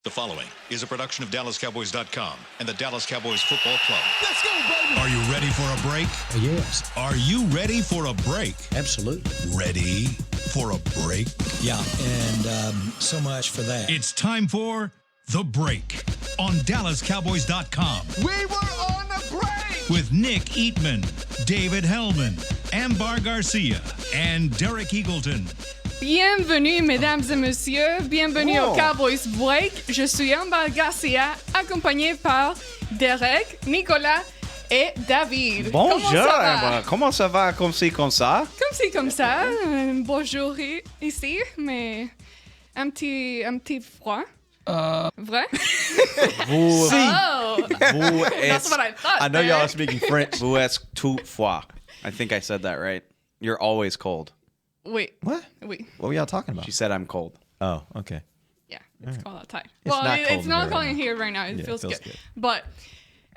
The following is a production of DallasCowboys.com and the Dallas Cowboys Football Club. Let's go, baby! Are you ready for a break? Yes. Are you ready for a break? Absolutely. Ready for a break? Yeah, and so much for that. It's time for The Break on DallasCowboys.com. We were on a break! With Nick Eatman, David Hellman, Ambar Garcia, and Derek Eagleton. Bienvenue, mesdames et messieurs. Bienvenue au Cowboys Break. Je suis Ambar Garcia, accompagné par Derek, Nicolas et David. Bonjour, comment ça va comme ci, comme ça? Comme ci, comme ça. Bonjour ici, mais un petit froid. Vrai? Vous, Oh! That's what I thought. I know y'all Derek. are speaking French. Vous êtes tout froid. I think I said that right. You're always cold. Oui. What? Oui. What were y'all talking about? She said I'm cold. Oh, okay. Yeah, it's cold outside. It's not cold it's in not here cold right in now. here right now. It Yeah, feels it feels good. good. But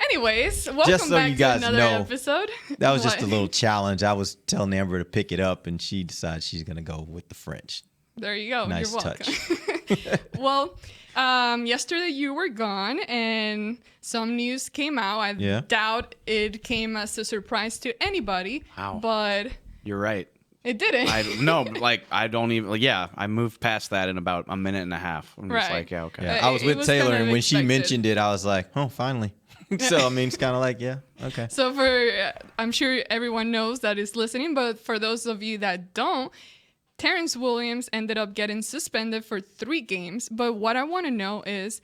anyways, welcome so back you guys to another know, episode. That was just a What? little challenge. I was telling Amber to pick it up, and she decided she's going to go with the French. There you go. Nice You're welcome. Well, yesterday you were gone and some news came out. I Yeah. doubt it came as a surprise to anybody. Wow. But You're right. it didn't. I moved past that in about a minute and a half. I'm just Right. like, yeah, okay. Yeah, Uh, I was it with was Taylor, kind of and when she expected. mentioned it, I was like, oh, finally. So, I mean, it's kind of like, yeah, okay. So I'm sure everyone knows that is listening, but for those of you that don't, Terrance Williams ended up getting suspended for 3 games. But what I want to know is,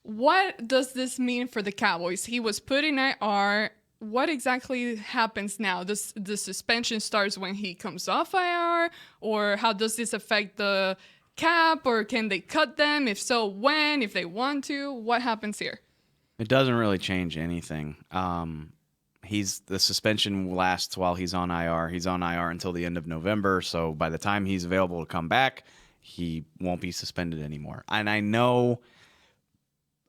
what does this mean for the Cowboys? He was put in IR. What exactly happens now? Does the suspension starts when he comes off IR, or how does this affect the cap, or can they cut them? If so, when? If they want to, what happens here? It doesn't really change anything. The suspension lasts while he's on IR. He's on IR until the end of November. So by the time he's available to come back, he won't be suspended anymore. And I know,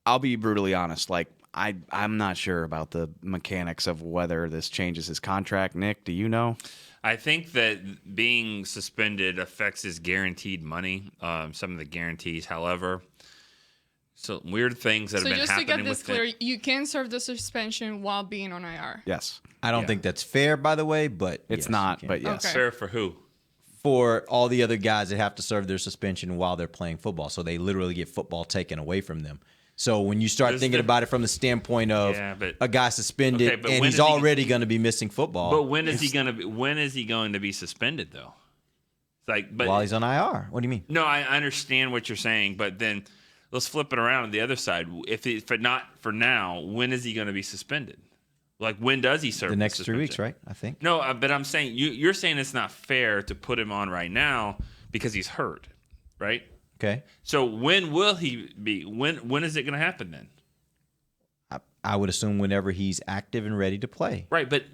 I'll be brutally honest, like I'm not sure about the mechanics of whether this changes his contract. Nick, do you know? I think that being suspended affects his guaranteed money, some of the guarantees. However, so weird things that So have been just to happening get this with clear, him. you can serve the suspension while being on IR. Yes. I don't think that's fair, by the way, but It's yes, not, you can. but yes. Okay. Fair for who? For all the other guys that have to serve their suspension while they're playing football. So they literally get football taken away from them. So when you start There's thinking the- about it from the standpoint of Yeah, but- a guy suspended Okay, but and when he's is he- already going to be missing football But when is he going to be? When is he going to be suspended though? It's like, but while he's on IR? What do you mean? no, I understand what you're saying, but then let's flip it around on the other side. If not for now, when is he going to be suspended? Like, when does he serve The next 3 suspension? weeks, right? I think. No, but I'm saying you're saying it's not fair to put him on right now because he's hurt, right? Okay. So when will he be? When is it going to happen then? I would assume whenever he's active and ready to play. Right, but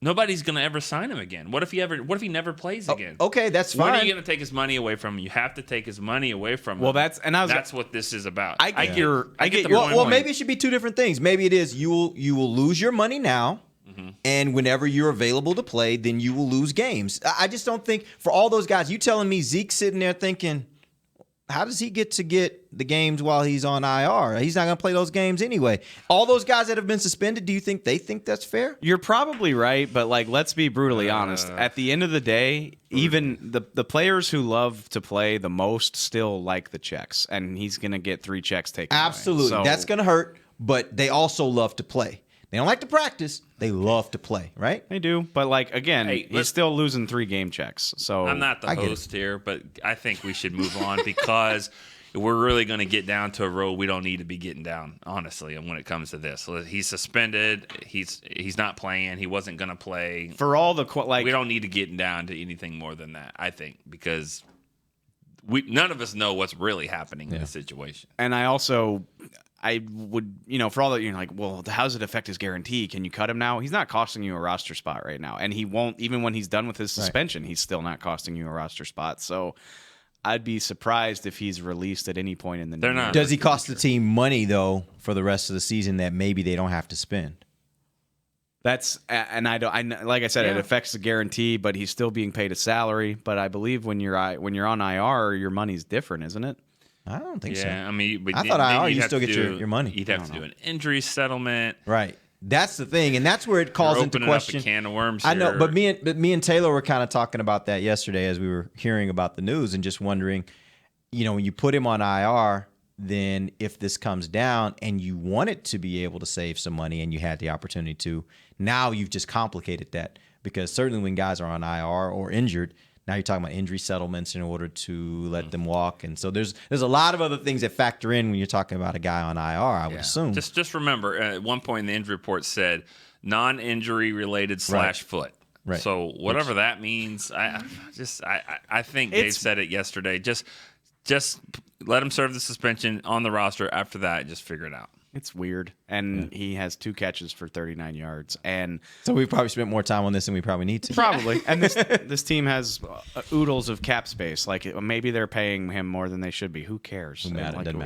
nobody's going to ever sign him again. What if he never plays again? Okay, that's When fine. are you going to take his money away from him? You have to take his money away from him. Well, that's what this is about. I get your Well, point. maybe it should be 2 different things. Maybe it is you will lose your money now, and whenever you're available to play, then you will lose games. I just don't think for all those guys. You telling me Zeke's sitting there thinking, how does he get the games while he's on IR? He's not going to play those games anyway. All those guys that have been suspended, do you think they think that's fair? You're probably right, but like, let's be brutally honest. At the end of the day, even the players who love to play the most still like the checks, and he's gonna get 3 checks taken away. Absolutely, So, that's going to hurt. But they also love to play. They don't like to practice. They love to play, right? they do, but like again, Hey, he's let's- still losing 3 game checks. So I'm not the I get it. host here, but I think we should move on because we're really going to get down to a road we don't need to be getting down, honestly, when it comes to this. He's suspended. He's not playing. He wasn't going to play. for all the We don't need to get down to anything more than that, I think, because none of us know what's really happening in the situation. And I would, for all that you're like, well, how does it affect his guarantee? Can you cut him now? He's not costing you a roster spot right now. And he won't, even when he's done with his suspension, he's still not costing you a roster spot. So I'd be surprised if he's released at any point in the They're near not. Does he cost the team money, though, for the rest of the season that maybe they don't have to spend? That's and I like I said, it Yeah. affects the guarantee, but he's still being paid a salary. But I believe when you're on IR, your money's different, isn't it? I don't think so. Yeah, I mean, but I then thought IR, you'd you have still to get your money. You'd have to do an injury settlement. Right. That's the thing, and that's where it calls You're into opening question. up a can of worms. I know, here. but me and Taylor were kind of talking about that yesterday as we were hearing about the news and just wondering, when you put him on IR, then if this comes down and you wanted to be able to save some money and you had the opportunity to, now you've just complicated that, because certainly when guys are on IR or injured, now you're talking about injury settlements in order to let them walk, and so there's a lot of other things that factor in when you're talking about a guy on IR. I would assume. Just remember, at one point in the injury report said non-injury related / foot. Right. So whatever that means, I think Dave said it yesterday. Just let him serve the suspension on the roster. After that, just figure it out. It's weird, and he has 2 catches for 39 yards, and So we probably spent more time on this than we probably need to. probably. And this team has oodles of cap space. Like maybe they're paying him more than they should be. Who cares? It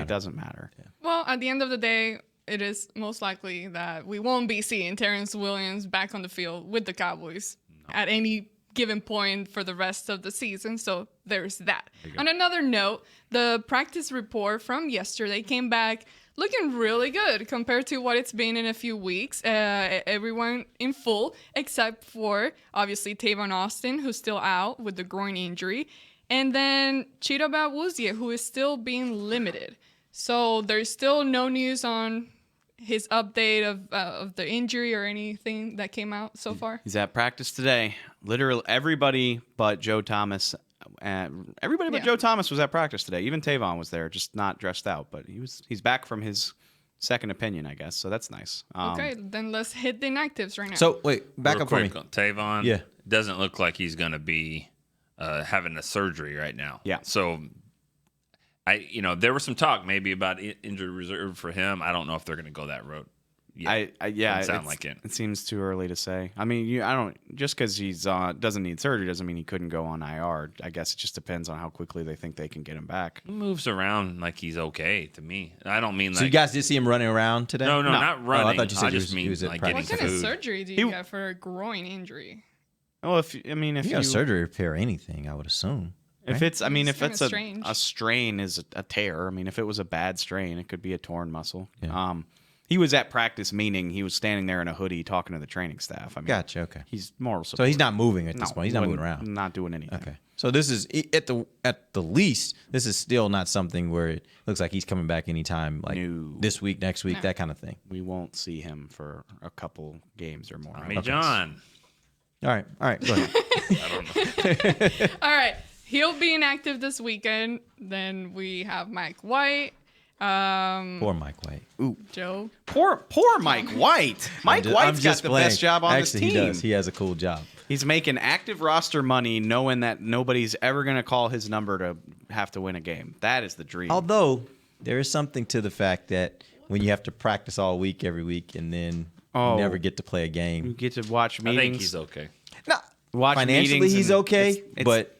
doesn't matter. Well, at the end of the day, it is most likely that we won't be seeing Terrance Williams back on the field with the Cowboys at any given point for the rest of the season. So there's that. On another note, the practice report from yesterday came back looking really good compared to what it's been in a few weeks. Everyone in full, except for obviously Tavon Austin, who's still out with the groin injury, and then Cheetah Bawuzie, who is still being limited. So there's still no news on his update of the injury or anything that came out so far. He's at practice today. Literally everybody but Joe Thomas. Joe Thomas was at practice today. Even Tavon was there, just not dressed out. But he's back from his second opinion, I guess. So that's nice. Okay, then let's hit the inactives right now. So wait, back Real up for me. quick, Tavon. Yeah. Doesn't look like he's going to be having a surgery right now. Yeah. So there was some talk maybe about injury reserve for him. I don't know if they're going to go that road. Doesn't sound like it. It seems too early to say. I mean, I don't just because he's doesn't need surgery doesn't mean he couldn't go on IR. I guess it just depends on how quickly they think they can get him back. He moves around like he's okay to me. I don't mean So you guys did see him running around today? no, not running. I thought you said I he just was- mean he was at like practice. getting what kind of food. surgery do you get for a groin injury? Well, if You know, surgery repair anything, I would assume. if it's It's if kinda it's strange. a strain is a tear. I mean, if it was a bad strain, it could be a torn muscle. Yeah. He was at practice, meaning he was standing there in a hoodie talking to the training staff. I mean, Gotcha. Okay. He's moral So support. he's not moving at this No, point. He's not moving wouldn't- around. Not doing anything. Okay. So this is at the least, this is still not something where it looks like he's coming back anytime, like No. this week, next week, No. that kind of thing. We won't see him for a couple games or more. I mean, John. All right. Go ahead. I don't know. All right, he'll be inactive this weekend. Then we have Mike White, Poor Mike White. Joe. Poor Mike White. Mike White's got the best job on this Actually, team. he does. He has a cool job. He's making active roster money, knowing that nobody's ever going to call his number to have to win a game. That is the dream. Although there is something to the fact that when you have to practice all week, every week, and then you never get to play a you game. get to watch I meetings. think he's okay. No, Watch financially meetings he's and okay, it's but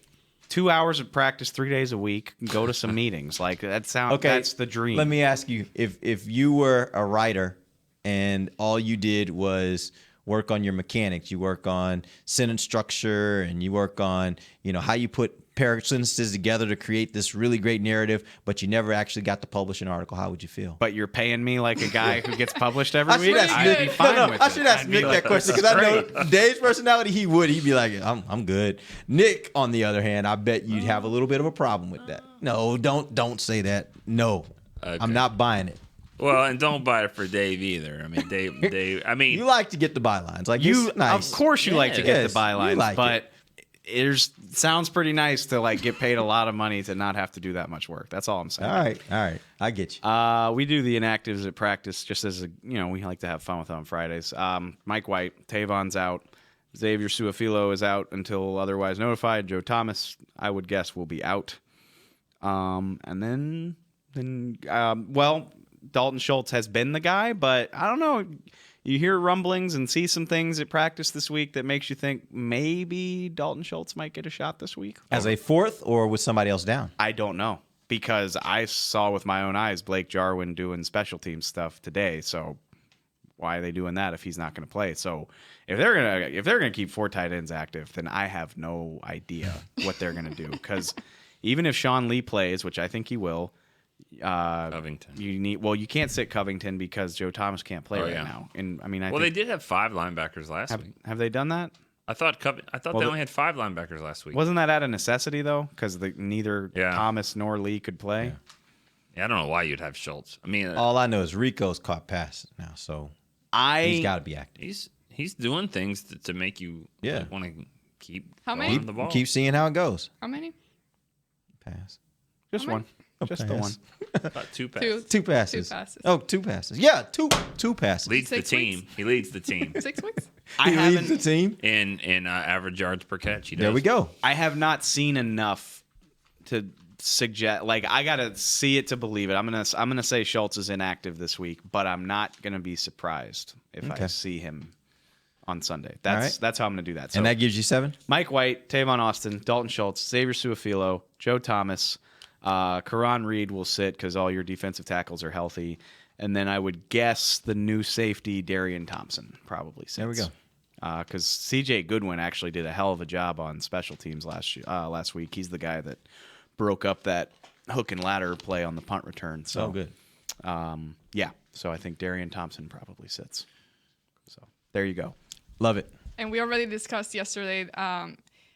2 hours of practice, 3 days a week. Go to some meetings. Like that's the dream. Let me ask you: if you were a writer and all you did was work on your mechanics, you work on sentence structure, and you work on how you put pair of sentences together to create this really great narrative, but you never actually got to publish an article, how would you feel? But you're paying me like a guy who gets published every I week. should ask I'd Nick. be fine with I it. should ask I'd be Nick like, that question this because is I know great. Dave's personality. He'd be like, I'm good. Nick, on the other hand, I bet you'd have a little bit of a problem with that. No, don't say that. No, Okay. I'm not buying it. Well, and don't buy it for Dave either. I mean, Dave. I mean, You like to get the bylines, like You, it's nice. of course, you like to get Yes, the you bylines, like but it sounds pretty nice to like get paid a lot of money to not have to do that much work. That's all I'm saying. All right, I get you. We do the inactives at practice just as we like to have fun with it on Fridays. Mike White, Tavon's out. Xavier Suafilo is out until otherwise notified. Joe Thomas, I would guess, will be out. And then Dalton Schultz has been the guy, but I don't know. You hear rumblings and see some things at practice this week that makes you think maybe Dalton Schultz might get a shot this week. As a fourth, or with somebody else down? I don't know, because I saw with my own eyes Blake Jarwin doing special team stuff today. So why are they doing that if he's not going to play? So if they're gonna keep 4 tight ends active, then I have no idea what they're gonna do. Because even if Shawn Lee plays, which I think he will, Covington. You can't sit Covington because Joe Thomas can't play now. And I mean, I think, they did have 5 linebackers last week. have they done that? I thought they only had 5 linebackers last week. Wasn't that out of necessity though? Because neither Thomas nor Lee could play. Yeah, I don't know why you'd have Schultz. I mean, All I know is Rico's caught passes now, so he's got to be active. he's doing things to make you want to keep going the ball. Keep seeing how it goes. How many? Pass. Just one. Just the one. About 2 passes. Two passes. 2 passes. Oh, 2 passes. Yeah, two passes. Leads the 6 team. weeks? He leads the team 6 weeks? I He leads the haven't. team. in average yards per catch. He does. There we go. I have not seen enough to suggest. Like I gotta see it to believe it. I'm gonna say Schultz is inactive this week, but I'm not gonna be surprised if I see him on Sunday. That's how I'm gonna do that. So And that gives you 7? Mike White, Tavon Austin, Dalton Schultz, Xavier Suafilo, Joe Thomas, Karan Reed will sit because all your defensive tackles are healthy. And then I would guess the new safety, Darian Thompson, probably sits. There we go. Because C.J. Goodwin actually did a hell of a job on special teams last week. He's the guy that broke up that hook and ladder play on the punt return. So good. Yeah. So I think Darian Thompson probably sits. So there you go. Love it. And we already discussed yesterday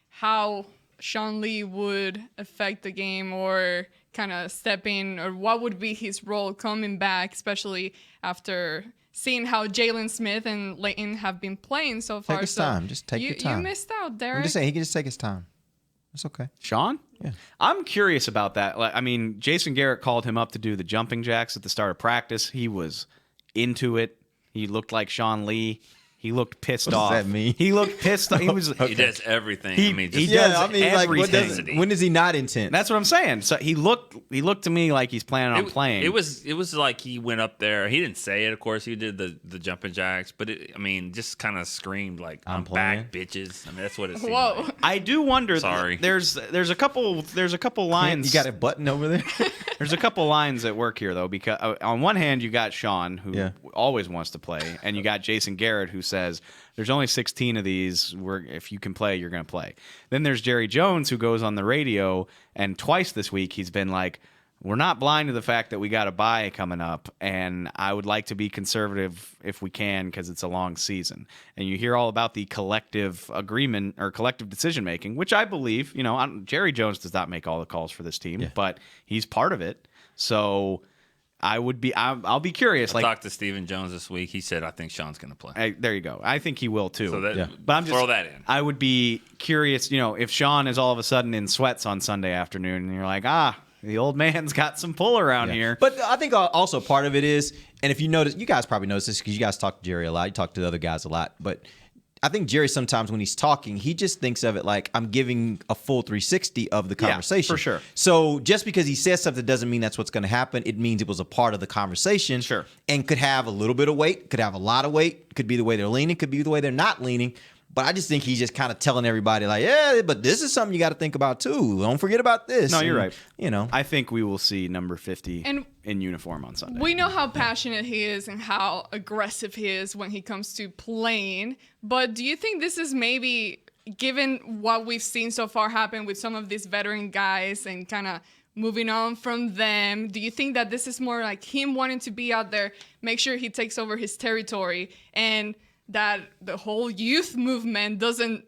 how Shawn Lee would affect the game or kind of step in, or what would be his role coming back, especially after seeing how Jalen Smith and Leighton have been playing so far. Take his time. Just take your time. You missed out, Derek. I'm just saying he can just take his time. It's okay. Sean? Yeah. I'm curious about that. I mean, Jason Garrett called him up to do the jumping jacks at the start of practice. He was into it. He looked like Shawn Lee. He looked pissed off. What does that mean? He looked pissed off. He was. He does everything. He- I mean, he just does like what everything. when is he not intense? That's what I'm saying. So he looked to me like he's planning on playing. It was like he went up there. He didn't say it, of course. He did the jumping jacks, but just kind of screamed like, "I'm back, bitches." I mean, that's what it seemed Whoa. like. I do wonder. Sorry. There's a couple lines. You got a button over there? There's a couple lines at work here though, because on one hand you got Sean who always wants to play, and you got Jason Garrett who says there's only 16 of these. If you can play, you're going to play. Then there's Jerry Jones who goes on the radio, and twice this week he's been like, we're not blind to the fact that we got a bye coming up, and I would like to be conservative if we can because it's a long season. And you hear all about the collective agreement or collective decision making, which I believe. Jerry Jones does not make all the calls for this team, but he's part of it. So I'll be curious. I talked to Stephen Jones this week. He said, I think Sean's going to play. There you go. I think he will too. So but I'm just throw that in. I would be curious, if Sean is all of a sudden in sweats on Sunday afternoon, and you're like, the old man's got some pull around here. But I think also part of it is, and if you notice, you guys probably notice this because you guys talk to Jerry a lot. You talk to the other guys a lot. But I think Jerry sometimes when he's talking, he just thinks of it like I'm giving a full 360 of the conversation. for sure. So just because he says something doesn't mean that's what's going to happen. It means it was a part of the conversation. Sure. And could have a little bit of weight, could have a lot of weight, could be the way they're leaning, could be the way they're not leaning. But I just think he's just kind of telling everybody like, yeah, but this is something you got to think about too. Don't forget about this. No, you're right. I think we will see number 50 And in uniform on Sunday. we know how passionate he is and how aggressive he is when he comes to playing. But do you think this is maybe, given what we've seen so far happen with some of these veteran guys and kind of moving on from them, do you think that this is more like him wanting to be out there, make sure he takes over his territory, and that the whole youth movement doesn't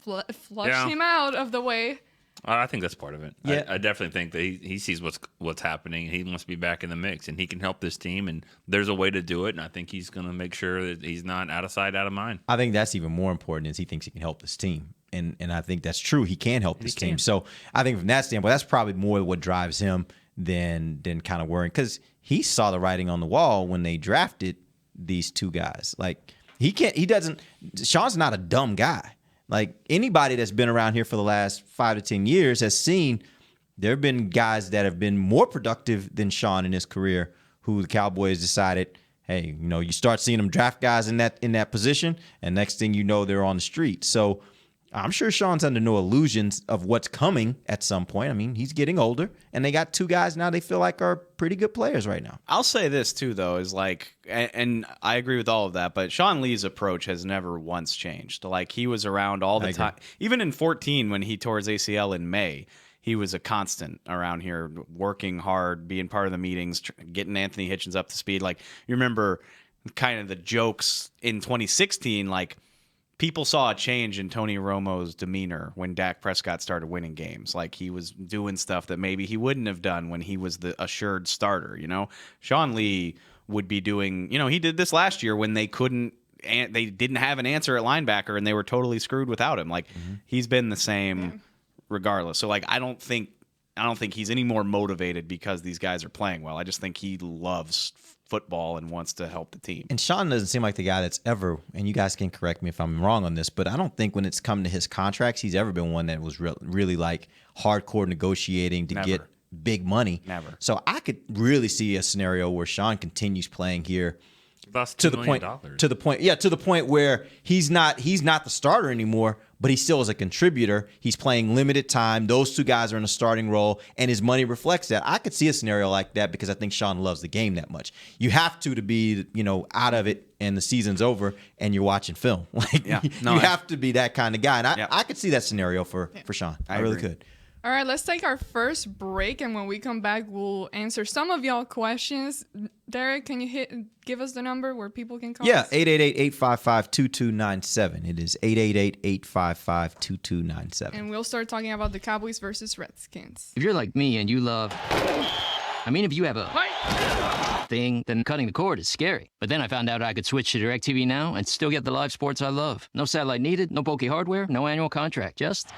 flush him out of the way? I think that's part of it. Yeah. I definitely think that he sees what's happening. He wants to be back in the mix, and he can help this team. And there's a way to do it. And I think he's going to make sure that he's not out of sight, out of mind. I think that's even more important is he thinks he can help this team. And I think that's true. He can help this team. So I think from that standpoint, that's probably more what drives him than kind of worrying. Because he saw the writing on the wall when they drafted these two guys. Like, Sean's not a dumb guy. Like, anybody that's been around here for the last 5 to 10 years has seen there have been guys that have been more productive than Shawn in his career who the Cowboys decided, hey, you start seeing them draft guys in that position, and next thing you know, they're on the street. So I'm sure Shawn's under no illusions of what's coming at some point. I mean, he's getting older, and they got two guys now they feel like are pretty good players right now. I'll say this too, though, is like, and I agree with all of that, but Shawn Lee's approach has never once changed. Like, he was around all the time. Even in 2014, when he tore his ACL in May, he was a constant around here, working hard, being part of the meetings, getting Anthony Hitchens up to speed. Like, you remember kind of the jokes in 2016, like, people saw a change in Tony Romo's demeanor when Dak Prescott started winning games. Like, he was doing stuff that maybe he wouldn't have done when he was the assured starter, you know? Shawn Lee would be doing, he did this last year when they didn't have an answer at linebacker and they were totally screwed without him. Like, he's been the same regardless. So, like, I don't think he's any more motivated because these guys are playing well. I just think he loves football and wants to help the team. And Shawn doesn't seem like the guy that's ever, and you guys can correct me if I'm wrong on this, but I don't think when it's come to his contracts, he's ever been one that was really like hardcore negotiating to get big money. Never. So I could really see a scenario where Shawn continues playing here to the point where he's not the starter anymore, but he still is a contributor. He's playing limited time. Those two guys are in a starting role, and his money reflects that. I could see a scenario like that because I think Shawn loves the game that much. You have to be, out of it and the season's over and you're watching film. Like, you have to be that kind of guy. And I could see that scenario for Shawn. I really could. All right, let's take our first break, and when we come back, we'll answer some of y'all questions. Derek, can you give us the number where people can call us? 888-855-2297. It is 888-855-2297. And we'll start talking about the Cowboys versus Redskins. If you're like me and you love... if you have a thing, then cutting the cord is scary. But then I found out I could switch to DirecTV Now and still get the live sports I love. No satellite needed, no bulky hardware, no annual contract, just...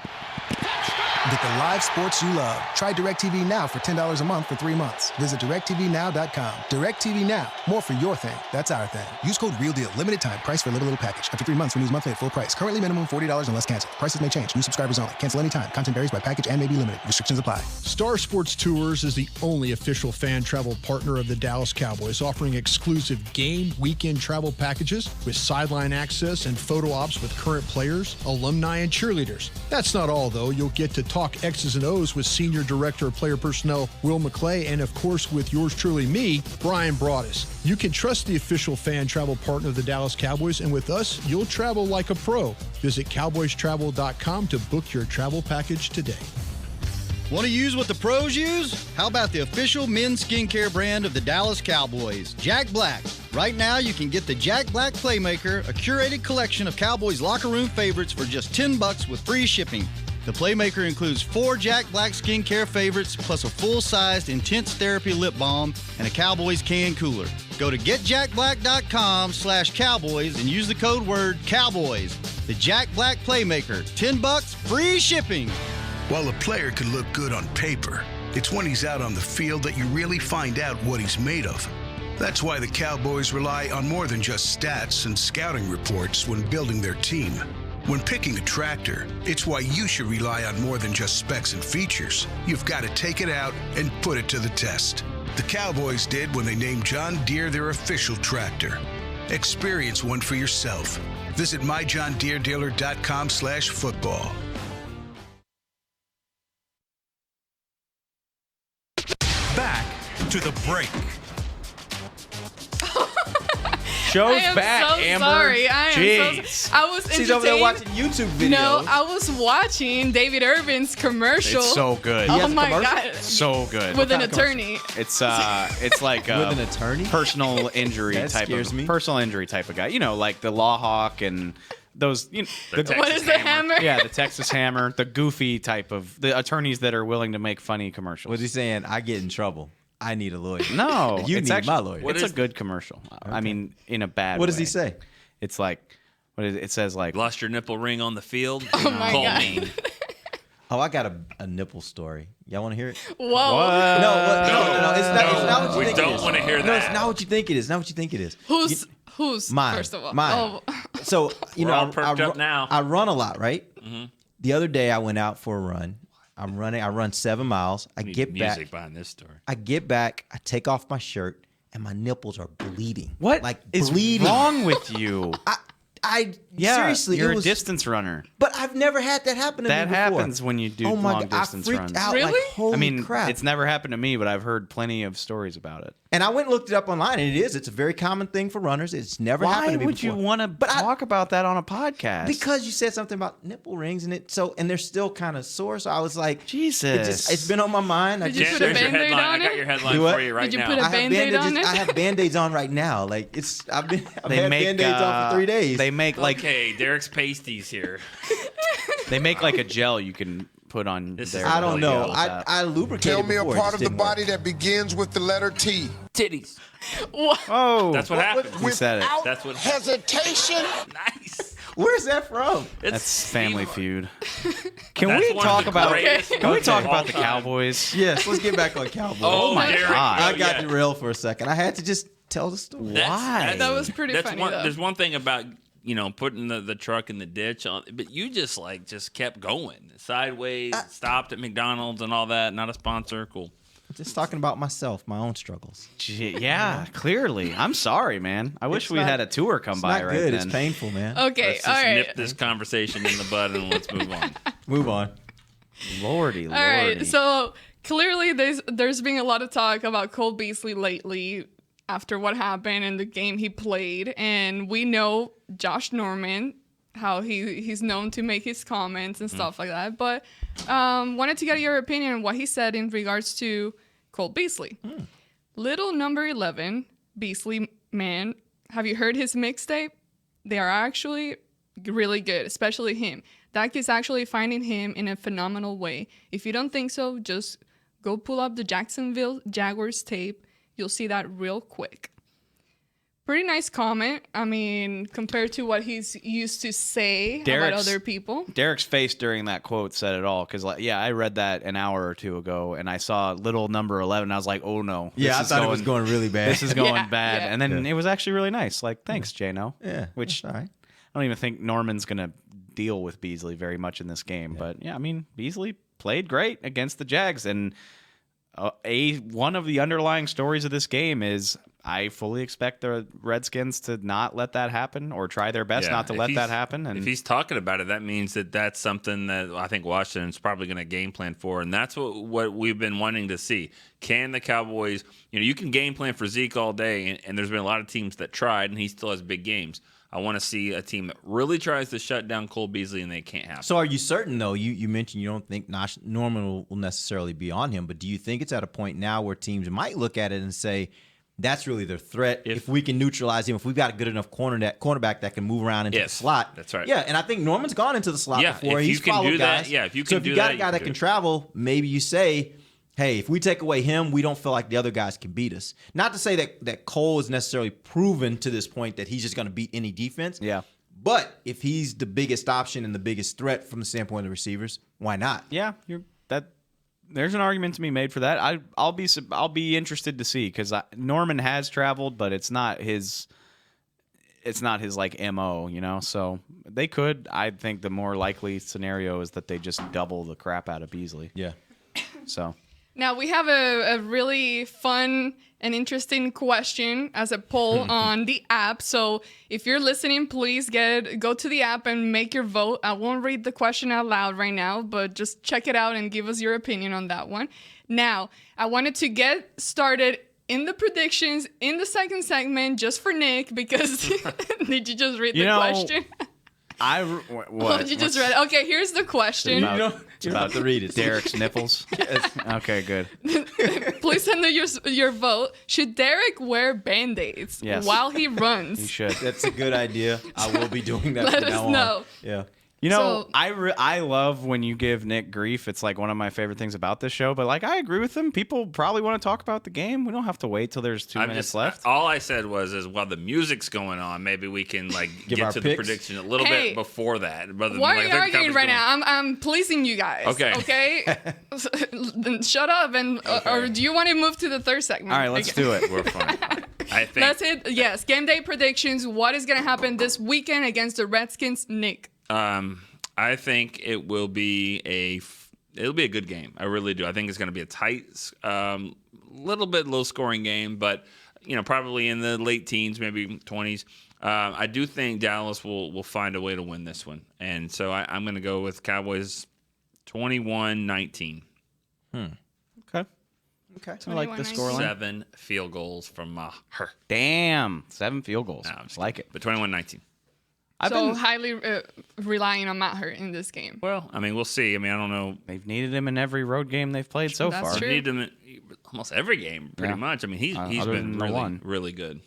Get the live sports you love. Try DirecTV Now for $10 a month for 3 months. Visit DirecTVNow.com. DirecTV Now. More for your thing. That's our thing. Use code REALDEAL. Limited time. Price for little package. After 3 months, renews monthly at full price. Currently minimum $40 unless canceled. Prices may change. New subscribers only. Cancel anytime. Content varies by package and may be limited. Restrictions apply. Star Sports Tours is the only official fan travel partner of the Dallas Cowboys, offering exclusive game weekend travel packages with sideline access and photo ops with current players, alumni, and cheerleaders. That's not all, though. You'll get to talk X's and O's with Senior Director of Player Personnel Will McClay, and of course with yours truly, me, Brian Broaddus. You can trust the official fan travel partner of the Dallas Cowboys, and with us, you'll travel like a pro. Visit cowboystravel.com to book your travel package today. Want to use what the pros use? How about the official men's skincare brand of the Dallas Cowboys, Jack Black? Right now, you can get the Jack Black Playmaker, a curated collection of Cowboys locker room favorites for just $10 with free shipping. The Playmaker includes 4 Jack Black skincare favorites, plus a full-sized Intense Therapy lip balm and a Cowboys can cooler. Go to getjackblack.com/Cowboys and use the code word Cowboys. The Jack Black Playmaker, $10, free shipping. While a player could look good on paper, it's when he's out on the field that you really find out what he's made of. That's why the Cowboys rely on more than just stats and scouting reports when building their team. When picking a tractor, it's why you should rely on more than just specs and features. You've got to take it out and put it to the test. The Cowboys did when they named John Deere their official tractor. Experience one for yourself. Visit myjohndeeredealer.com/football. Back to the break. Show's back, so Amber. Sorry. I am Jeez. so I was She's over there watching YouTube videos. No, I was watching David Ervin's commercial. It's so good. Oh my God. So good. With an attorney. It's like With an attorney? personal injury That type scares of me. personal injury type of guy. Like the Law Hawk and those. What is the hammer? Yeah, the Texas Hammer, the goofy type of the attorneys that are willing to make funny commercials. Was he saying, I get in trouble? I need a lawyer. No, You it's need actually, my lawyer. It's a good commercial. I mean, in a bad way. What does he say? It's like, it says like, Lost your nipple ring on the field? Oh my Call God. me. Oh, I got a nipple story. Y'all want to hear it? Whoa. No. It's not what you We think don't it is. wanna hear No, that. it's not what you think it is. Not what you think it is. Who's Mine. first of all? Mine. Oh. So, We're all perked up now. I run a lot, right? Mm-hmm. The other day I went out for a run. I run 7 miles. I Need get music back. behind this story. I get back. I take off my shirt, and my nipples are bleeding. what Like is bleeding. wrong with you? Seriously, you're it was a distance runner. But I've never had that happen to me That before. happens when you do long distance I freaked runs. out. Really? Like, holy crap. It's never happened to me, but I've heard plenty of stories about it. And I went and looked it up online, and it's a very common thing for runners. It's never happened to me Why would before. you want to talk about that on a podcast? Because you said something about nipple rings, and they're still kind of sore. So I was like, Jesus, it's been on my mind. Did you put a Band-Aid on I got it? your headline Do what? for you right Did you now. put a Band-Aid on it? I have Band-Aids on right now. Like I've had they make Band-Aids on for 3 days. They make like Okay, Derek's pasties here. they make like a gel you can put on there. I don't know. Really help that. I lubricated Tell me a before, it part just of the didn't work. body that begins with the letter T. Titties. Oh, That's what happened. He said it. Without That's what- hesitation. Nice. Where's that from? That's Family Feud. Can That's we one of talk the about? greatest Can we movies talk of about all the time. Cowboys? Yes, let's get back on Cowboys. Oh my Derek. God! I got derailed for a second. I had to just tell the story. Why? That was pretty That's funny, one, though. There's one thing about putting the truck in the ditch, but you just kept going sideways, stopped at McDonald's and all that. Not a sponsor, cool. Just talking about myself, my own struggles. Yeah, clearly. I'm sorry, man. I wish It's we not- had a tour come It's by not right good. then. It's painful, man. Okay, Let's all just right. nip this conversation in the bud and let's move on. Move on. Lordy, All right, so clearly there's been a lot of talk about Cole Beasley lately after what happened in the game he played, and we know Josh Norman, how he's known to make his comments and stuff like that, but wanted to get your opinion on what he said in regards to Cole Beasley. Little number 11, Beasley, man, have you heard his mixtape? They are actually really good, especially him. That kid's actually finding him in a phenomenal way. If you don't think so, just go pull up the Jacksonville Jaguars tape. You'll see that real quick. Pretty nice comment. I mean, compared to what he's used to say about other people. Derek's face during that quote said it all. Because, I read that an hour or two ago, and I saw little number 11. I was like, oh, no. Yeah, I thought it was going really bad. This is going Yeah, bad. yeah. And then it was actually really nice. Like, thanks, Jano. Yeah, Which that's all right. I don't even think Norman's going to deal with Beasley very much in this game. But, Beasley played great against the Jags. And one of the underlying stories of this game is I fully expect the Redskins to not let that happen or try their best not to let that happen. And if he's talking about it, that means that's something that I think Washington's probably going to game plan for, and that's what we've been wanting to see. Can the Cowboys, you can game plan for Zeke all day, and there's been a lot of teams that tried, and he still has big games. I want to see a team that really tries to shut down Cole Beasley, and they can't happen. So are you certain, though? You mentioned you don't think Norman will necessarily be on him, but do you think it's at a point now where teams might look at it and say, that's really their threat. If we can neutralize him, if we've got a good enough cornerback that can move around into the slot. That's right. Yeah, and I think Norman's gone into the slot before. If He's you can followed do guys. that, if you so can if do you got that, a guy that can travel, maybe you say, hey, if we take away him, we don't feel like the other guys can beat us. Not to say that Cole is necessarily proven to this point that he's just going to beat any defense. Yeah. But if he's the biggest option and the biggest threat from the standpoint of the receivers, why not? Yeah, there's an argument to be made for that. I'll be interested to see because Norman has traveled, but it's not his like MO, So they could. I think the more likely scenario is that they just double the crap out of Beasley. Yeah. So Now, we have a really fun and interesting question as a poll on the app. So if you're listening, please go to the app and make your vote. I won't read the question out loud right now, but just check it out and give us your opinion on that one. Now, I wanted to get started in the predictions in the second segment just for Nick because did you just read the question? What? You just read it. Okay, here's the question. It's about to read it. Derek's nipples. Yes. Okay, good. Please send your vote. Should Derek wear Band-Aids while he runs? He should. That's a good idea. I will be doing that. Let from us now on. know. Yeah. I love when you give Nick grief. It's like one of my favorite things about this show. But I agree with him. People probably want to talk about the game. We don't have to wait till there's 2 minutes left. All I said is while the music's going on, maybe we can get to the picks? prediction a little bit before that. Why are you arguing right now? I'm pleasing you guys. Okay. Then shut up or do you want to move to the third segment? All right, let's do it. We're fine. I think Let's hit game day predictions. What is gonna happen this weekend against the Redskins, Nick? I think it will be it'll be a good game. I really do. I think it's going to be a tight, little bit low scoring game, but probably in the late teens, maybe 20s. I do think Dallas will find a way to win this one. And so I'm going to go with Cowboys 21-19. Okay. I like the scoreline. 7 field goals from her. Damn. 7 field goals. No, like it. But 21-19. Highly relying on Matt Hurt in this game. Well, I mean, we'll see. I mean, I don't know. They've needed him in every road game they've played so far. They need him in almost every game, pretty much. I mean, he's been really good.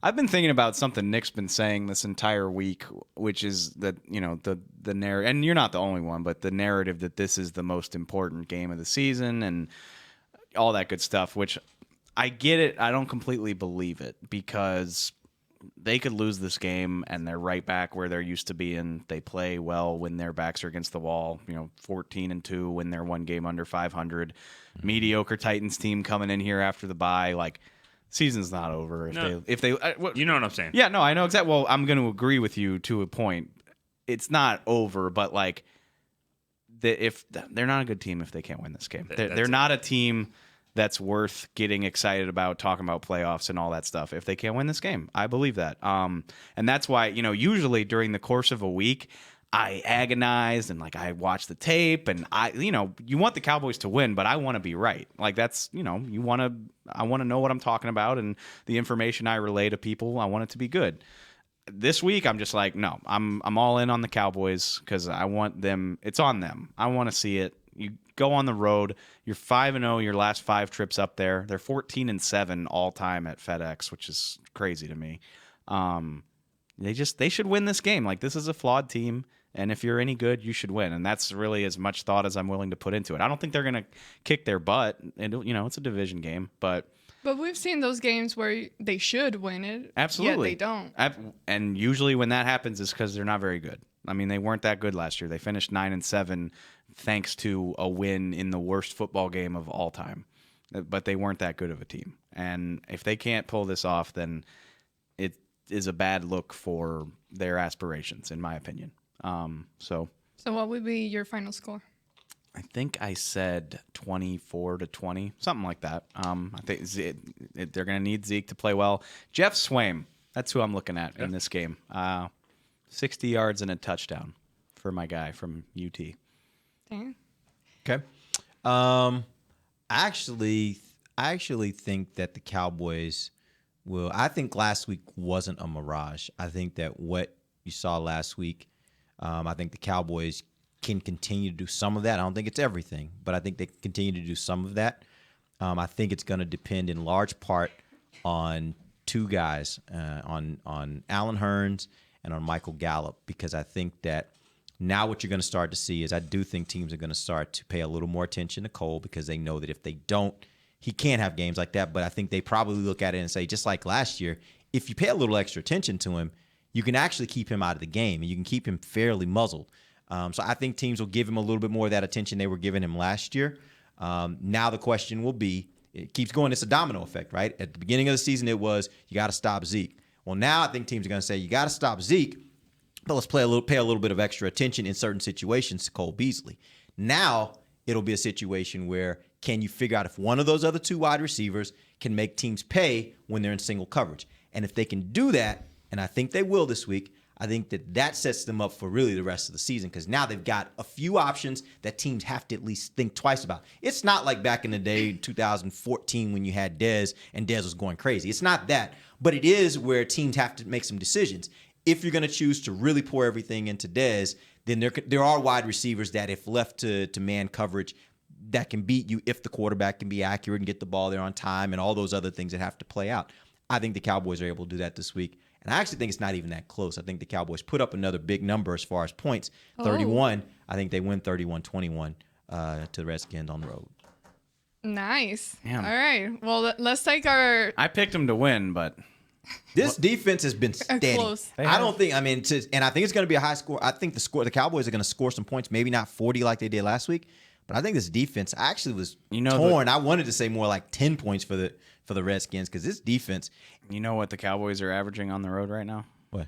I've been thinking about something Nick's been saying this entire week, which is that, the narrative, and you're not the only one, but the narrative that this is the most important game of the season and all that good stuff, which I get it. I don't completely believe it because they could lose this game and they're right back where they're used to being. They play well when their backs are against the wall, 14-2 when they're one game under 500. Mediocre Titans team coming in here after the bye. Like, season's not over. If they you know what I'm saying? Yeah, no, I know exactly. Well, I'm going to agree with you to a point. It's not over, but like, if they're not a good team if they can't win this game. They're not a team that's worth getting excited about, talking about playoffs and all that stuff if they can't win this game. I believe that. And that's why, usually during the course of a week, I agonized and I watch the tape and you want the Cowboys to win, but I want to be right. Like that's, I want to know what I'm talking about and the information I relay to people, I want it to be good. This week, I'm just like, no, I'm all in on the Cowboys because I want them. It's on them. I want to see it. You go on the road. You're 5-0 your last 5 trips up there. They're 14-7 all time at FedEx, which is crazy to me. They should win this game. Like, this is a flawed team, and if you're any good, you should win. And that's really as much thought as I'm willing to put into it. I don't think they're gonna kick their butt. And it's a division game, but we've seen those games where they should win it. Absolutely, yet they don't. And usually when that happens is because they're not very good. I mean, they weren't that good last year. They finished 9-7 thanks to a win in the worst football game of all time. But they weren't that good of a team. And if they can't pull this off, then it is a bad look for their aspirations, in my opinion. So what would be your final score? I think I said 24-20, something like that. I think they're going to need Zeke to play well. Jeff Swaim, that's who I'm looking at in this game. 60 yards and a touchdown for my guy from UT. Dang. Okay. I actually think that the Cowboys will. I think last week wasn't a mirage. I think that what you saw last week, I think the Cowboys can continue to do some of that. I don't think it's everything, but I think they can continue to do some of that. I think it's going to depend in large part on 2 guys, on Allen Hurns and on Michael Gallup, because I think that now what you're going to start to see is I do think teams are going to start to pay a little more attention to Cole because they know that if they don't, he can't have games like that. But I think they probably look at it and say, just like last year, if you pay a little extra attention to him, you can actually keep him out of the game and you can keep him fairly muzzled. So I think teams will give him a little bit more of that attention they were giving him last year. Now the question will be, it keeps going, it's a domino effect, right? At the beginning of the season, it was, you got to stop Zeke. Well, now I think teams are going to say, you got to stop Zeke, but let's pay a little bit of extra attention in certain situations to Cole Beasley. Now it'll be a situation where can you figure out if one of those other 2 wide receivers can make teams pay when they're in single coverage? And if they can do that, and I think they will this week, I think that sets them up for really the rest of the season because now they've got a few options that teams have to at least think twice about. It's not like back in the day, 2014, when you had Dez and Dez was going crazy. It's not that, but it is where teams have to make some decisions. If you're going to choose to really pour everything into Dez, then there are wide receivers that if left to man coverage that can beat you if the quarterback can be accurate and get the ball there on time and all those other things that have to play out. I think the Cowboys are able to do that this week. And I actually think it's not even that close. I think the Cowboys put up another big number as far as points, 31. I think they win 31-21 to the Redskins on the road. Nice. Damn. All right. Well, let's take our... I picked them to win, but... This defense has been steady. Close. I don't think, and I think it's going to be a high score. I think the Cowboys are going to score some points, maybe not 40 like they did last week, but I think this defense actually was torn. I wanted to say more like 10 points for the Redskins because this defense. You know what the Cowboys are averaging on the road right now? What?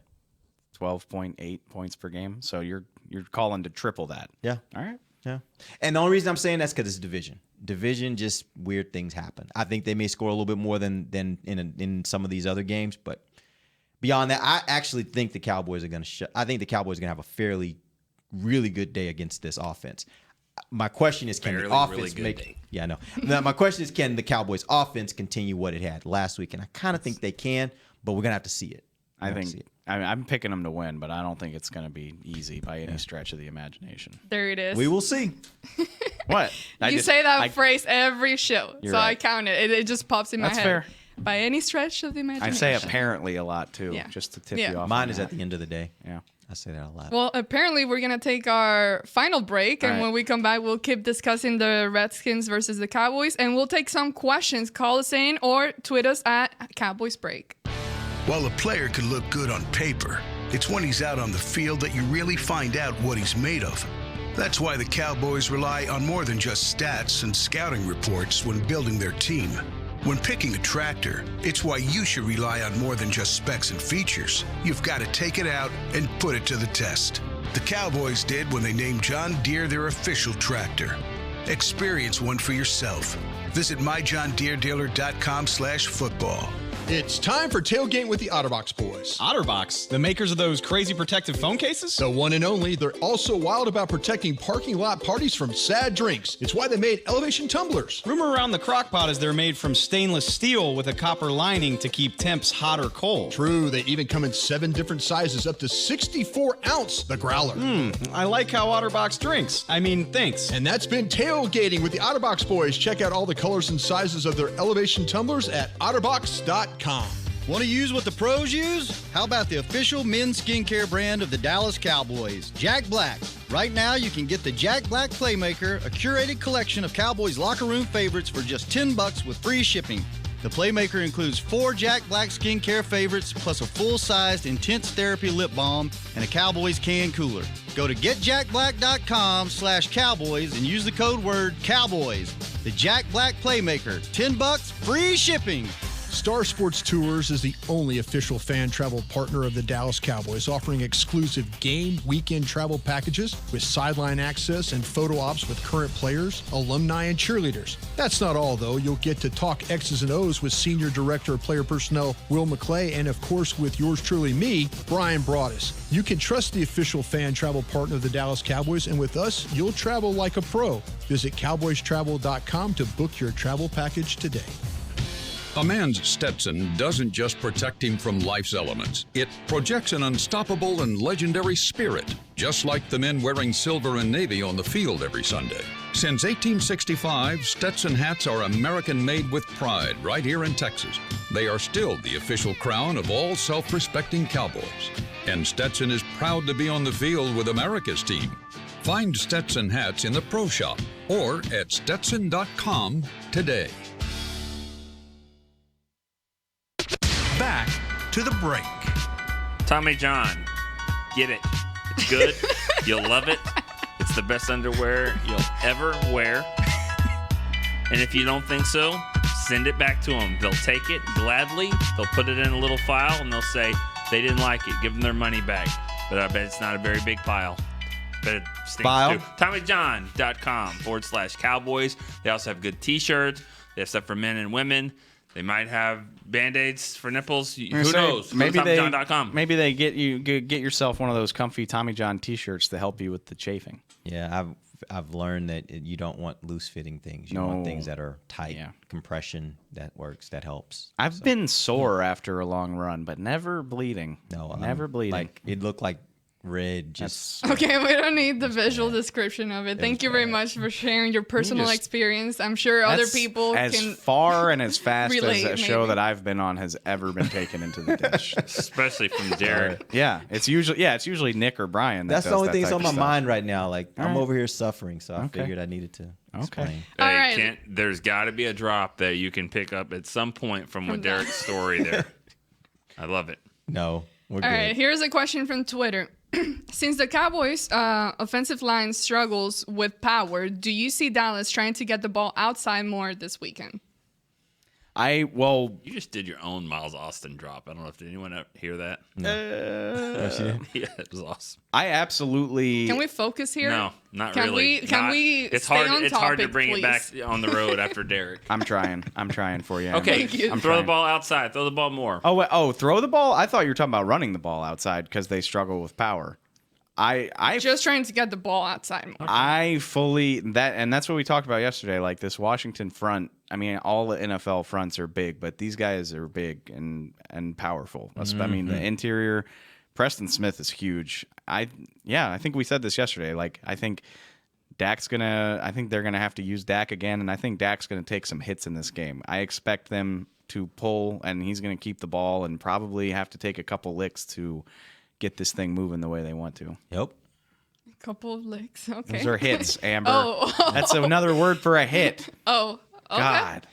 12.8 points per game. So you're calling to triple that. Yeah. All right. Yeah. And the only reason I'm saying that's because it's division. Division, just weird things happen. I think they may score a little bit more than in some of these other games, but beyond that, I actually think the Cowboys are going to I think the Cowboys are going to have a really good day against this offense. My question is, can the offense make? Yeah, I know. Now, my question is, can the Cowboys offense continue what it had last week? And I kind of think they can, but we're gonna have to see it. I'm picking them to win, but I don't think it's going to be easy by any stretch of the imagination. There it is. We will see. What? You say that phrase every show, so right. I count it. It just pops in my head. That's fair. By any stretch of the imagination. I say apparently a lot too, just to tip you off. Mine is at the end of the day. Yeah. I say that a lot. Well, apparently we're going to take our final break, and when we come back, we'll keep discussing the Redskins versus the Cowboys, and we'll take some questions. Call us in or tweet us at Cowboys Break. While a player can look good on paper, it's when he's out on the field that you really find out what he's made of. That's why the Cowboys rely on more than just stats and scouting reports when building their team. When picking a tractor, it's why you should rely on more than just specs and features. You've got to take it out and put it to the test. The Cowboys did when they named John Deere their official tractor. Experience one for yourself. Visit myjohndeeredealer.com/football. It's time for Tailgate with the OtterBox boys. OtterBox? The makers of those crazy protective phone cases? The one and only. They're also wild about protecting parking lot parties from sad drinks. It's why they made elevation tumblers. Rumor around the crockpot is they're made from stainless steel with a copper lining to keep temps hot or cold. True. They even come in 7 different sizes, up to 64 ounce, the growler. I like how OtterBox drinks. Thinks. And that's been Tailgating with the OtterBox boys. Check out all the colors and sizes of their elevation tumblers at otterbox.com. Want to use what the pros use? How about the official men's skincare brand of the Dallas Cowboys, Jack Black? Right now, you can get the Jack Black Playmaker, a curated collection of Cowboys locker room favorites for just $10 with free shipping. The Playmaker includes 4 Jack Black skincare favorites, plus a full-sized Intense Therapy lip balm and a Cowboys can cooler. Go to getjackblack.com/Cowboys and use the code word Cowboys. The Jack Black Playmaker, $10, free shipping. Star Sports Tours is the only official fan travel partner of the Dallas Cowboys, offering exclusive game weekend travel packages with sideline access and photo ops with current players, alumni, and cheerleaders. That's not all, though. You'll get to talk X's and O's with Senior Director of Player Personnel Will McClay, and of course with yours truly, me, Brian Broaddus. You can trust the official fan travel partner of the Dallas Cowboys, and with us, you'll travel like a pro. Visit cowboystravel.com to book your travel package today. A man's Stetson doesn't just protect him from life's elements. It projects an unstoppable and legendary spirit, just like the men wearing silver and navy on the field every Sunday. Since 1865, Stetson hats are American-made with pride right here in Texas. They are still the official crown of all self-respecting Cowboys. And Stetson is proud to be on the field with America's team. Find Stetson hats in the Pro Shop or at Stetson.com today. Back to the break. Tommy John, get it. It's good. You'll love it. It's the best underwear you'll ever wear. And if you don't think so, send it back to them. They'll take it gladly. They'll put it in a little file, and they'll say they didn't like it. Give them their money back. But I bet it's not a very big pile. But it stinks File? too. TommyJohn.com/Cowboys. They also have good T-shirts. They have stuff for men and women. They might have Band-Aids for nipples. Who knows? Maybe TommyJohn.com. Maybe they get yourself one of those comfy Tommy John T-shirts to help you with the chafing. Yeah, I've learned that you don't want loose-fitting things. You want things that are tight. Yeah. Compression, that works. That helps. I've been sore after a long run, but never bleeding. No, never bleeding. Like it looked like red. Just okay. We don't need the visual description of it. Thank you very much for sharing your personal experience. I'm sure other people as can far and as fast relate, as a show that I've been on has ever been taken into the dish. Especially from Derek. It's usually Nick or Brian. That's the only thing that's on my stuff. mind right now. Like I'm over here suffering, so I figured I needed to explain. Hey, All right. Kent, there's got to be a drop that you can pick up at some point from Derek's story there. I love it. No, we're good. All right, here's a question from Twitter. Since the Cowboys' offensive line struggles with power, do you see Dallas trying to get the ball outside more this weekend? You just did your own Miles Austin drop. I don't know if did anyone hear that. No. Yeah, it was awesome. I absolutely. Can we focus here? No, not can really. Can we? It's stay hard. on It's topic, hard to bring please? it back on the road after Derek. I'm trying for you. Okay, I'm throw the trying. ball outside. Throw the ball more. Throw the ball. I thought you were talking about running the ball outside because they struggle with power. I just trying to get the ball outside more. I fully and that's what we talked about yesterday. Like this Washington front. I mean, all the NFL fronts are big, but these guys are big and powerful. I mean, the interior. Preston Smith is huge. I think we said this yesterday. Like I think they're gonna have to use Dak again, and I think Dak's gonna take some hits in this game. I expect them to pull, and he's gonna keep the ball, and probably have to take a couple licks to get this thing moving the way they want to. Yep. A couple of licks. Okay. Those are hits, Amber. Oh. That's another word for a hit. Oh. Okay. God.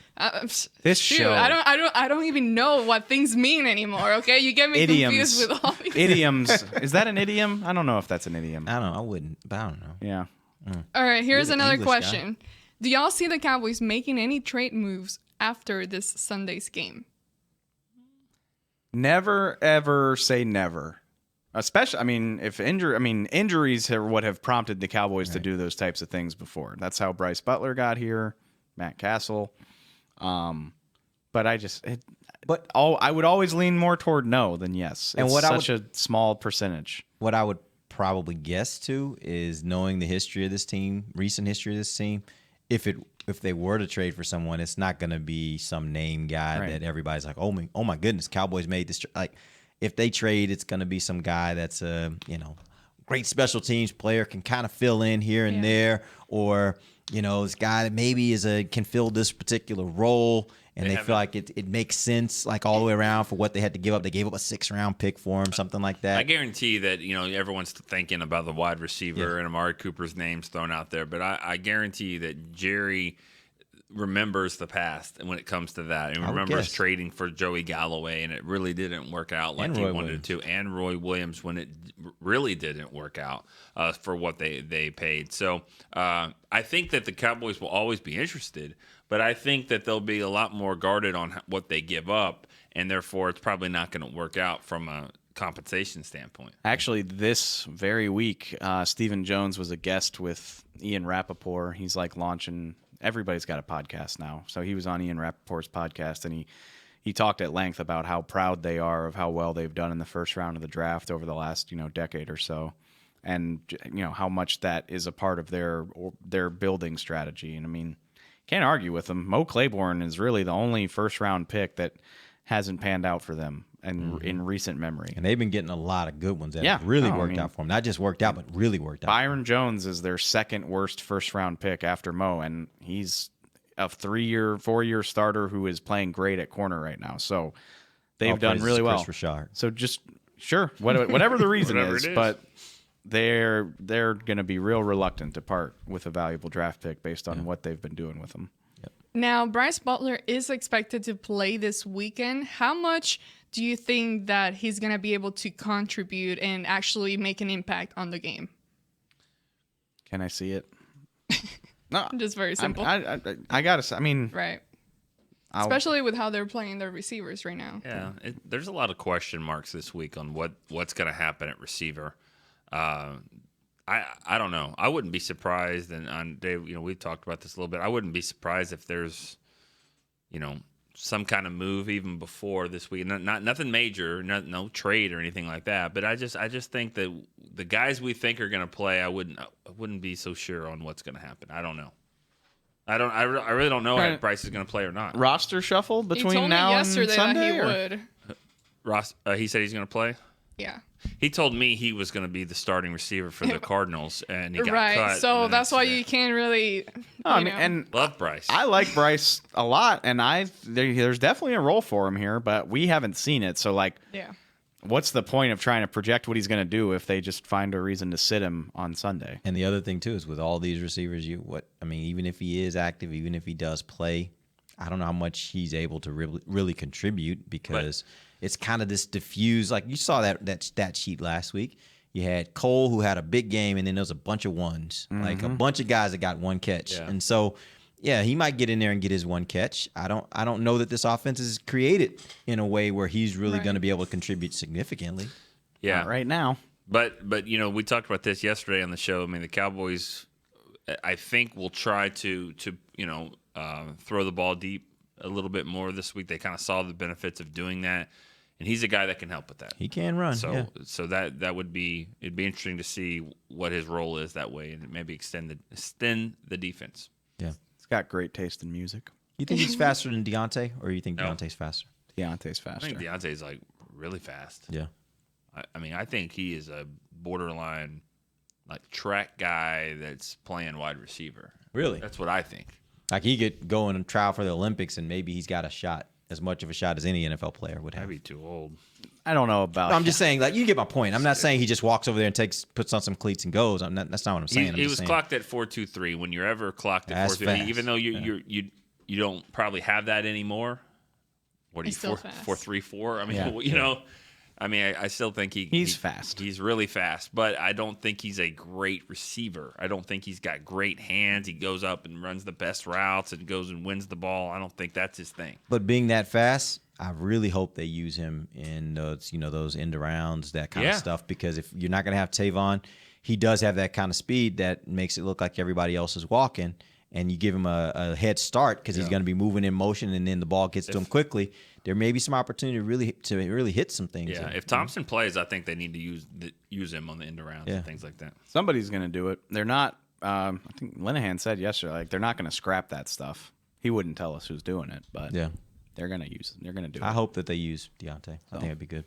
This Shoot, show. I don't even know what things mean anymore. Okay, you get me confused with all these idioms. Is that an idiom? I don't know if that's an idiom. I don't know. I wouldn't, but I don't know. Yeah. All right, here's You're the another English question. Do y'all see the Cowboys making any trade moves after this Sunday's game? Never ever say never. Especially, I mean, injuries are what have prompted the Cowboys to do those types of things before. That's how Brice Butler got here, Matt Castle. But I would always lean more toward no than yes. And it's such a small percentage. What I would probably guess to is knowing the history of this team, recent history of this team. If they were to trade for someone, it's not going to be some name guy that everybody's like, oh my goodness, Cowboys made this. Like, if they trade, it's going to be some guy that's a great special teams player, can kind of fill in here and there, or this guy that maybe can fill this particular role, and they feel like it makes sense, like all the way around for what they had to give up. They gave up a 6th-round pick for him, something like that. I guarantee that everyone's thinking about the wide receiver and Amari Cooper's name's thrown out there, but I guarantee that Jerry remembers the past and when it comes to that, and remembers trading for Joey Galloway, and it really didn't work out like he wanted it to, and Roy Williams when it really didn't work out for what they paid. So I think that the Cowboys will always be interested, but I think that they'll be a lot more guarded on what they give up, and therefore it's probably not going to work out from a compensation standpoint. Actually, this very week, Stephen Jones was a guest with Ian Rappaport. He's like launching. Everybody's got a podcast now. So he was on Ian Rappaport's podcast, and he talked at length about how proud they are of how well they've done in the first round of the draft over the last, decade or so. And, how much that is a part of their building strategy. And, I mean, can't argue with them. Mo Claiborne is really the only first-round pick that hasn't panned out for them in recent memory. And they've been getting a lot of good ones that have really worked out for them. Not just worked out, but really worked out. Byron Jones is their second worst first-round pick after Mo, and he's a 4-year starter who is playing great at corner right now. So they've done really well. Chris Richard. So just whatever the reason is, but they're going to be real reluctant to part with a valuable draft pick based on what they've been doing with them. Now, Brice Butler is expected to play this weekend. How much do you think that he's going to be able to contribute and actually make an impact on the game? Can I see it? No, just very simple. I gotta say, right. Especially with how they're playing their receivers right now. Yeah, there's a lot of question marks this week on what's going to happen at receiver. I don't know. I wouldn't be surprised, and on Dave, we talked about this a little bit. I wouldn't be surprised if there's, some kind of move even before this week. Nothing major, no trade or anything like that. But I just think that the guys we think are going to play, I wouldn't be so sure on what's going to happen. I don't know. I really don't know if Brice is going to play or not. Roster shuffle between now and Sunday. He told me yesterday that he would. He said he's going to play. Yeah. He told me he was going to be the starting receiver for the Cardinals, and he got right. cut. So that's why you can't really. And love Brice. I like Brice a lot, and there's definitely a role for him here, but we haven't seen it. So what's the point of trying to project what he's going to do if they just find a reason to sit him on Sunday? And the other thing too is with all these receivers, even if he is active, even if he does play, I don't know how much he's able to really contribute because. It's kind of this diffuse, like you saw that stat sheet last week. You had Cole, who had a big game, and then there was a bunch of ones, like a bunch of guys that got one catch. Yeah. And so Yeah, he might get in there and get his one catch. I don't know that this offense is created in a way where he's really going to be able to contribute significantly. Yeah, Not right now. But we talked about this yesterday on the show. I mean, the Cowboys, I think, will try to throw the ball deep a little bit more this week. They kind of saw the benefits of doing that, and he's a guy that can help with that. He can run. So that would be interesting to see what his role is that way, and maybe extend the defense. Yeah. He's got great taste in music. You think he's faster than Deontay, or you think Deontay's faster? Deontay's faster. I think Deontay's like really fast. Yeah. I mean, I think he is a borderline like track guy that's playing wide receiver. Really? That's what I think. Like he could go in and trial for the Olympics, and maybe he's got a shot, as much of a shot as any NFL player would have. I'd be too old. I don't know about. No, I'm just saying, like, you get my point. I'm not saying he just walks over there and puts on some cleats and goes. That's not what I'm saying. He was clocked at 4.23. When you're ever clocked at 4.23, even though you don't probably have that anymore. What are you 4.34? I mean, I still think he's fast. He's really fast, but I don't think he's a great receiver. I don't think he's got great hands. He goes up and runs the best routes and goes and wins the ball. I don't think that's his thing. But being that fast, I really hope they use him in those end arounds, that kind of stuff. Because if you're not going to have Tavon, he does have that kind of speed that makes it look like everybody else is walking. And you give him a head start because he's going to be moving in motion, and then the ball gets to him quickly. There may be some opportunity to really hit some things. Yeah, if Thompson plays, I think they need to use him on the end arounds and things like that. Somebody's going to do it. They're not. I think Linehan said yesterday, like they're not going to scrap that stuff. He wouldn't tell us who's doing it, but they're going to use it. They're going to do it. I hope that they use Deontay. I think it'd be good.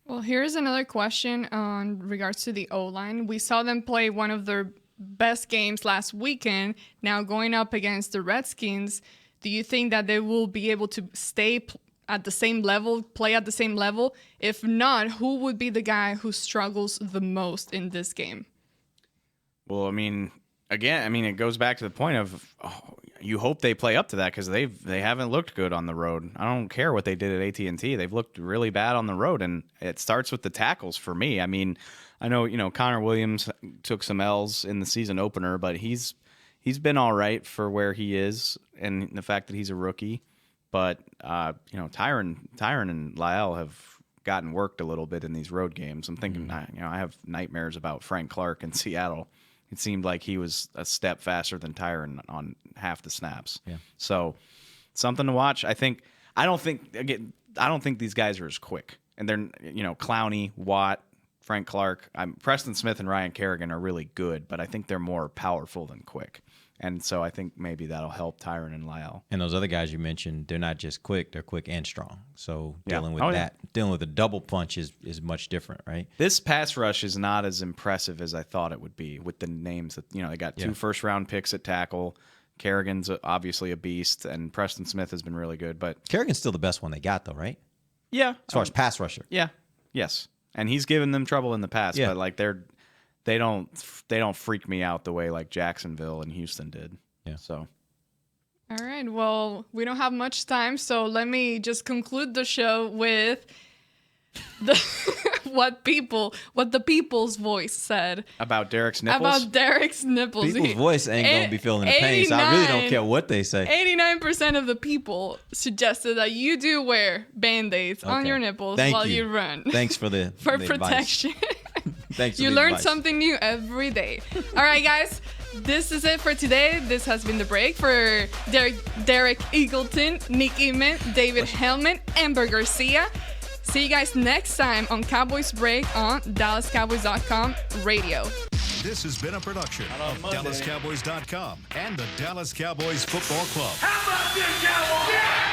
Well, here's another question on regards to the O-line. We saw them play one of their best games last weekend. Now going up against the Redskins, do you think that they will be able to stay at the same level, play at the same level? If not, who would be the guy who struggles the most in this game? Well, it goes back to the point of you hope they play up to that because they haven't looked good on the road. I don't care what they did at AT&T. They've looked really bad on the road, and it starts with the tackles for me. I mean, I know, Connor Williams took some L's in the season opener, but he's been all right for where he is and the fact that he's a rookie. But, Tyron and Lyle have gotten worked a little bit in these road games. I'm thinking, I have nightmares about Frank Clark in Seattle. It seemed like he was a step faster than Tyron on half the snaps. Yeah. So something to watch. I don't think these guys are as quick. And they're, Clowney, Watt, Frank Clark, Preston Smith and Ryan Kerrigan are really good, but I think they're more powerful than quick. And so I think maybe that'll help Tyron and Lyle. And those other guys you mentioned, they're not just quick, they're quick and strong. So dealing with a double punch is much different, right? This pass rush is not as impressive as I thought it would be with the names that, they got 2 first-round picks at tackle. Kerrigan's obviously a beast, and Preston Smith has been really good. But Kerrigan's still the best one they got, though, right? Yeah. As far as pass rusher. Yeah. Yes. And he's given them trouble in the past, but like they don't freak me out the way like Jacksonville and Houston did. Yeah. So. All right. Well, we don't have much time, so let me just conclude the show with what the people's voice said about Derek's nipples. People's voice ain't gonna be feeling the pain, so I really don't care what they say. 89% of the people suggested that you do wear Band-Aids on your nipples while you run. Thanks for the protection. Thanks. You learn something new every day. All right, guys. This is it for today. This has been The Break for Derek Eagleton, Nick Eman, David Hellman, Amber Garcia. See you guys next time on Cowboys Break on DallasCowboys.com radio. This has been a production of DallasCowboys.com and the Dallas Cowboys Football Club. How about this, Cowboys? Yeah!